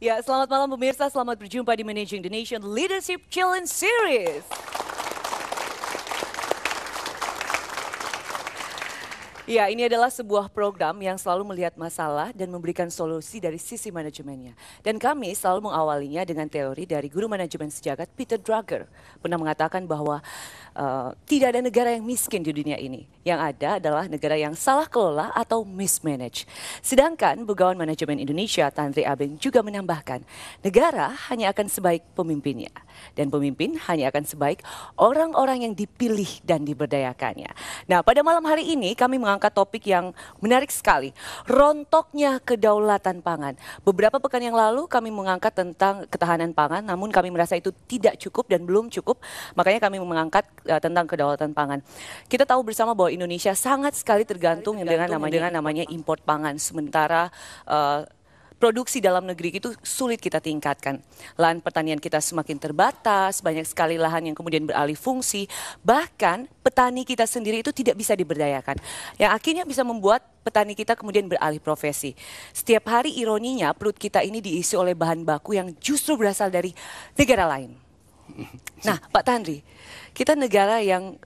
Ya, selamat malam pemirsa, selamat berjumpa di Managing the Nation Leadership Challenge Series. Ya, ini adalah sebuah program yang selalu melihat masalah dan memberikan solusi dari sisi manajemennya. Dan kami selalu mengawalinya dengan teori dari guru manajemen sejagat Peter Drucker. Pernah mengatakan bahwa tidak ada negara yang miskin di dunia ini. Yang ada adalah negara yang salah kelola atau mismanage. Sedangkan Pegawai Manajemen Indonesia, Tanri Abeng juga menambahkan, negara hanya akan sebaik pemimpinnya. Dan pemimpin hanya akan sebaik orang-orang yang dipilih dan diberdayakannya. Nah, pada malam hari ini kami mengangkat topik yang menarik sekali. Rontoknya kedaulatan pangan. Beberapa pekan yang lalu kami mengangkat tentang ketahanan pangan, namun kami merasa itu tidak cukup dan belum cukup. Makanya kami mengangkat tentang kedaulatan pangan. Kita tahu bersama bahwa Indonesia sangat sekali tergantung dengan namanya import pangan. Sementara produksi dalam negeri itu sulit kita tingkatkan. Lahan pertanian kita semakin terbatas, banyak sekali lahan yang kemudian beralih fungsi. Bahkan petani kita sendiri itu tidak bisa diberdayakan. Yang akhirnya bisa membuat petani kita kemudian beralih profesi. Setiap hari ironinya perut kita ini diisi oleh bahan baku yang justru berasal dari negara lain. Nah, Pak Tanri, kita negara yang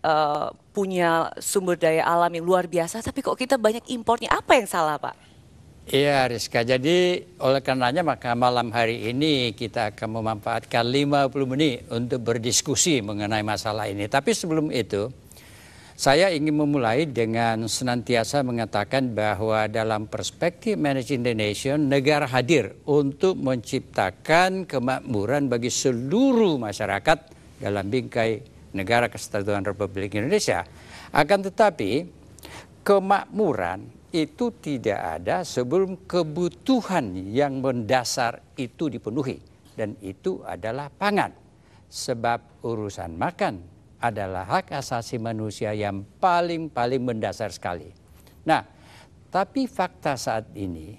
punya sumber daya alam yang luar biasa, tapi kok kita banyak impornya, apa yang salah Pak? Iya Rizka, jadi oleh karenanya maka malam hari ini kita akan memanfaatkan 50 menit untuk berdiskusi mengenai masalah ini. Tapi sebelum itu, saya ingin memulai dengan senantiasa mengatakan bahwa dalam perspektif Managing the Nation, negara hadir untuk menciptakan kemakmuran bagi seluruh masyarakat dalam bingkai negara Kesatuan Republik Indonesia. Akan tetapi, kemakmuran itu tidak ada sebelum kebutuhan yang mendasar itu dipenuhi. Dan itu adalah pangan. Sebab urusan makan adalah hak asasi manusia yang paling mendasar sekali. Nah, tapi fakta saat ini,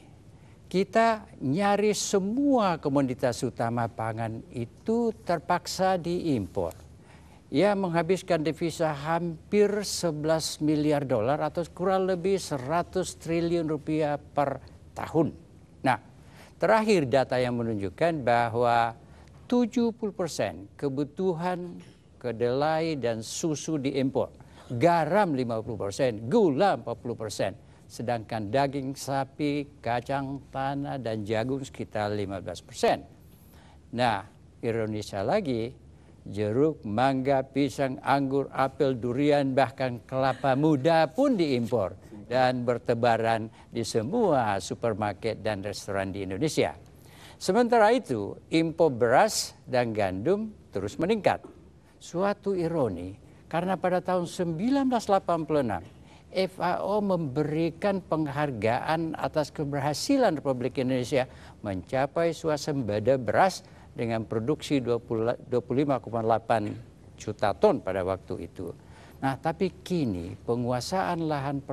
kita nyaris semua komoditas utama pangan itu terpaksa diimpor. Ya, menghabiskan devisa hampir 11 miliar dolar atau kurang lebih 100 triliun rupiah per tahun. Nah, terakhir data yang menunjukkan bahwa 70% kebutuhan kedelai dan susu diimpor, garam 50%, gula 40%, sedangkan daging sapi, kacang tanah dan jagung sekitar 15%. Nah, ironisnya lagi, jeruk, mangga, pisang, anggur, apel, durian, bahkan kelapa muda pun diimpor dan bertebaran di semua supermarket dan restoran di Indonesia. Sementara itu, impor beras dan gandum terus meningkat. Suatu ironi, karena pada tahun 1986, FAO memberikan penghargaan atas keberhasilan Republik Indonesia mencapai swasembada beras dengan produksi 25,8 juta ton pada waktu itu. Nah, tapi kini penguasaan lahan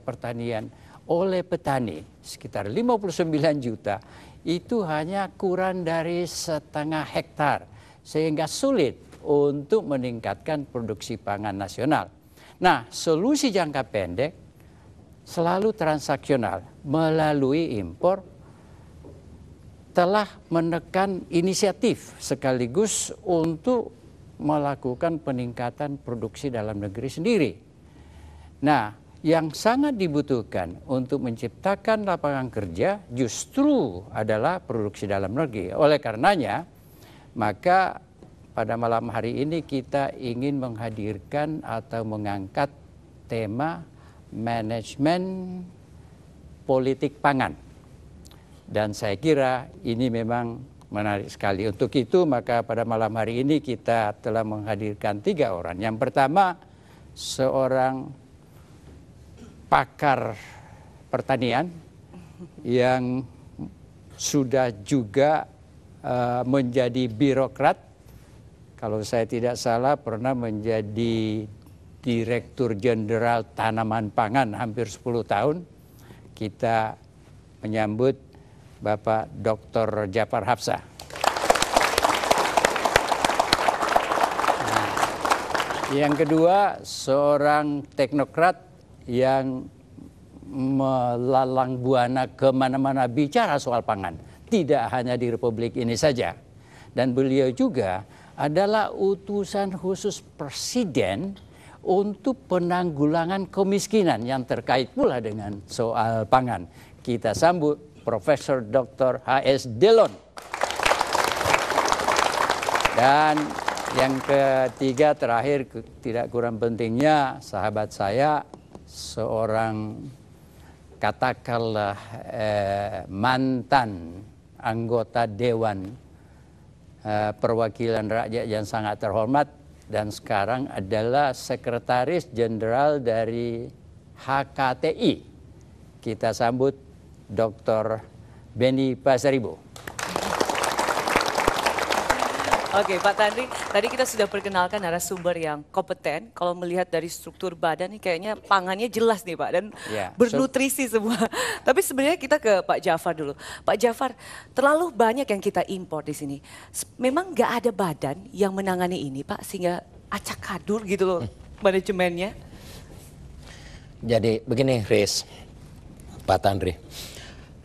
pertanian oleh petani sekitar 59 juta itu hanya kurang dari setengah hektar, sehingga sulit untuk meningkatkan produksi pangan nasional. Nah, solusi jangka pendek selalu transaksional melalui impor telah menekan inisiatif sekaligus untuk melakukan peningkatan produksi dalam negeri sendiri. Nah, yang sangat dibutuhkan untuk menciptakan lapangan kerja justru adalah produksi dalam negeri. Oleh karenanya, maka pada malam hari ini kita ingin menghadirkan atau mengangkat tema manajemen politik pangan. Dan saya kira ini memang menarik sekali. Untuk itu maka pada malam hari ini kita telah menghadirkan 3 orang. Yang pertama, seorang pakar pertanian yang sudah juga menjadi birokrat. Kalau saya tidak salah pernah menjadi Direktur Jenderal Tanaman Pangan hampir 10 tahun. Kita menyambut Bapak Dr. Jafar Hafsah. Yang kedua, seorang teknokrat yang melalang buana kemana-mana bicara soal pangan. tidak hanya di Republik ini saja. Dan beliau juga adalah utusan khusus Presiden untuk penanggulangan kemiskinan yang terkait pula dengan soal pangan. Kita sambut Profesor Dr. H.S. Dillon. Dan yang ketiga terakhir tidak kurang pentingnya sahabat saya, seorang katakanlah mantan anggota Dewan Perwakilan Rakyat yang sangat terhormat dan sekarang adalah Sekretaris Jenderal dari HKTI. Kita sambut Dr. Benny Pasaribu. Oke, Pak Tanri, tadi kita sudah perkenalkan narasumber yang kompeten. Kalau melihat dari struktur badan ini kayaknya pangannya jelas nih Pak, dan bernutrisi semua. Tapi sebenarnya kita ke Pak Jafar dulu. Pak Jafar, terlalu banyak yang kita impor di sini. Memang nggak ada badan yang menangani ini Pak, sehingga acak kadur gitu loh manajemennya? Jadi begini Riz, Pak Tanri.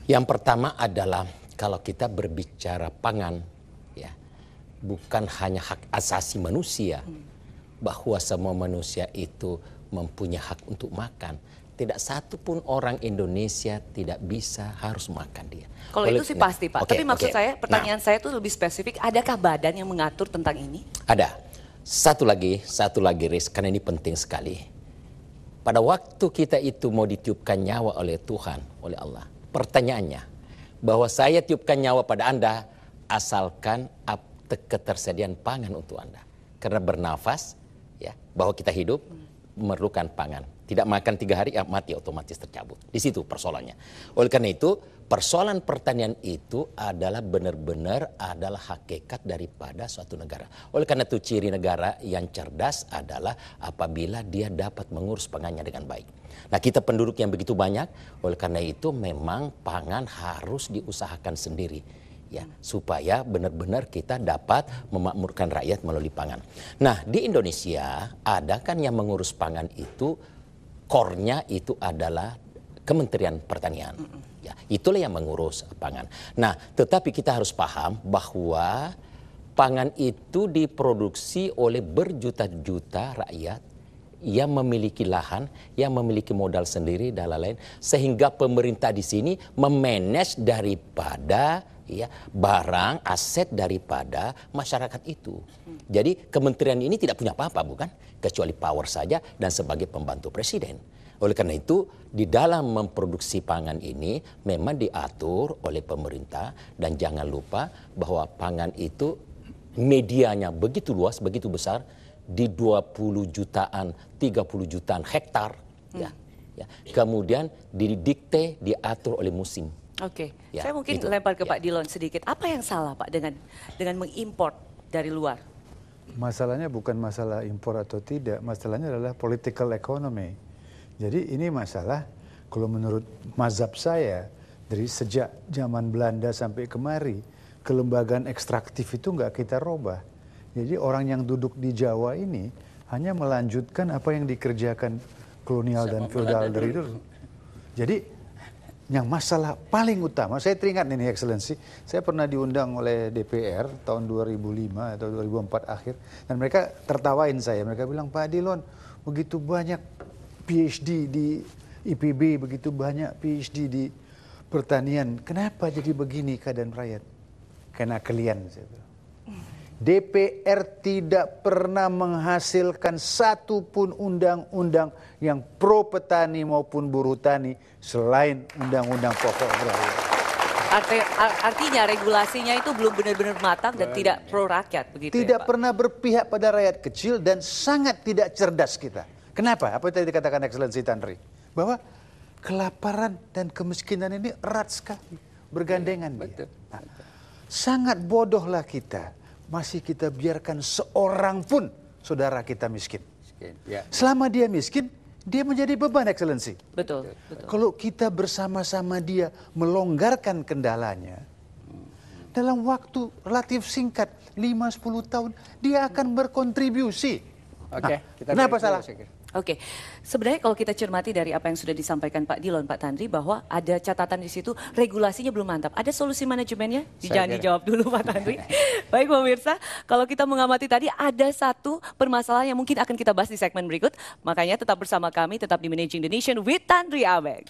Yang pertama adalah kalau kita berbicara pangan, bukan hanya hak asasi manusia, bahwa semua manusia itu mempunyai hak untuk makan. Tidak satu pun orang Indonesia tidak bisa harus makan dia. Kalau itu sih pasti Pak, tapi maksud saya, pertanyaan saya itu lebih spesifik, adakah badan yang mengatur tentang ini? Ada. Satu lagi Riz, karena ini penting sekali. Pada waktu kita itu mau ditiupkan nyawa oleh Tuhan, oleh Allah. Pertanyaannya, bahwa saya tiupkan nyawa pada Anda, asalkan ketersediaan pangan untuk Anda. Karena bernafas, ya, bahwa kita hidup memerlukan pangan. Tidak makan 3 hari, mati otomatis tercabut. Di situ persoalannya. Oleh karena itu, persoalan pertanian itu adalah benar-benar adalah hakikat daripada suatu negara. Oleh karena itu, ciri negara yang cerdas adalah apabila dia dapat mengurus pangannya dengan baik. Nah, kita penduduk yang begitu banyak, oleh karena itu memang pangan harus diusahakan sendiri. Ya, supaya benar-benar kita dapat memakmurkan rakyat melalui pangan. Nah, di Indonesia ada kan yang mengurus pangan itu, core-nya itu adalah Kementerian Pertanian. Ya, itulah yang mengurus pangan. Nah, tetapi kita harus paham bahwa pangan itu diproduksi oleh berjuta-juta rakyat yang memiliki lahan, yang memiliki modal sendiri dan lain-lain, sehingga pemerintah di sini memanage daripada barang, aset daripada masyarakat itu. Jadi kementerian ini tidak punya apa-apa, bukan? Kecuali power saja dan sebagai pembantu presiden. Oleh karena itu, di dalam memproduksi pangan ini memang diatur oleh pemerintah, dan jangan lupa bahwa pangan itu medianya begitu luas, begitu besar, di 20 jutaan, 30 jutaan hektar. Ya. Kemudian didikte, diatur oleh musim. Oke, saya mungkin lempar ke Pak Dillon sedikit. Apa yang salah Pak dengan mengimpor dari luar? Masalahnya bukan masalah impor atau tidak, masalahnya adalah political economy. Jadi ini masalah, kalau menurut mazhab saya, dari sejak zaman Belanda sampai kemari, kelembagaan ekstraktif itu nggak kita robah. Jadi orang yang duduk di Jawa ini hanya melanjutkan apa yang dikerjakan kolonial dan feodal dari dulu. Jadi yang masalah paling utama, saya teringat ini Excellency, saya pernah diundang oleh DPR tahun 2005 atau 2004 akhir, dan mereka tertawain saya, mereka bilang, Pak Dillon, begitu banyak PhD di IPB, begitu banyak PhD di pertanian, kenapa jadi begini keadaan rakyat? Karena kalian, saya bilang. DPR tidak pernah menghasilkan satu pun undang-undang yang pro petani maupun buruh tani selain undang-undang pokok rakyat. Artinya regulasinya itu belum benar-benar matang dan tidak pro rakyat, begitu tidak ya, Pak? pernah berpihak pada rakyat kecil dan sangat tidak cerdas kita. Kenapa? Apa yang tadi dikatakan Excellency Tanri? Bahwa kelaparan dan kemiskinan ini erat sekali, bergandengan. Nah, sangat bodohlah kita. Masih kita biarkan seorang pun saudara kita miskin. Selama dia miskin, dia menjadi beban, Excellency. Betul. Kalau kita bersama-sama dia melonggarkan kendalanya, dalam waktu relatif singkat, 5-10 tahun, dia akan berkontribusi. Oke, kenapa salah? Oke, sebenarnya kalau kita cermati dari apa yang sudah disampaikan Pak Dilon, Pak Tandri, bahwa ada catatan di situ regulasinya belum mantap. Ada solusi manajemennya? Jangan dijawab dulu Pak Tandri. Baik pemirsa, kalau kita mengamati tadi ada satu permasalahan yang mungkin akan kita bahas di segmen berikut. Makanya tetap bersama kami, tetap di Managing the Nation with Tandri Abeng.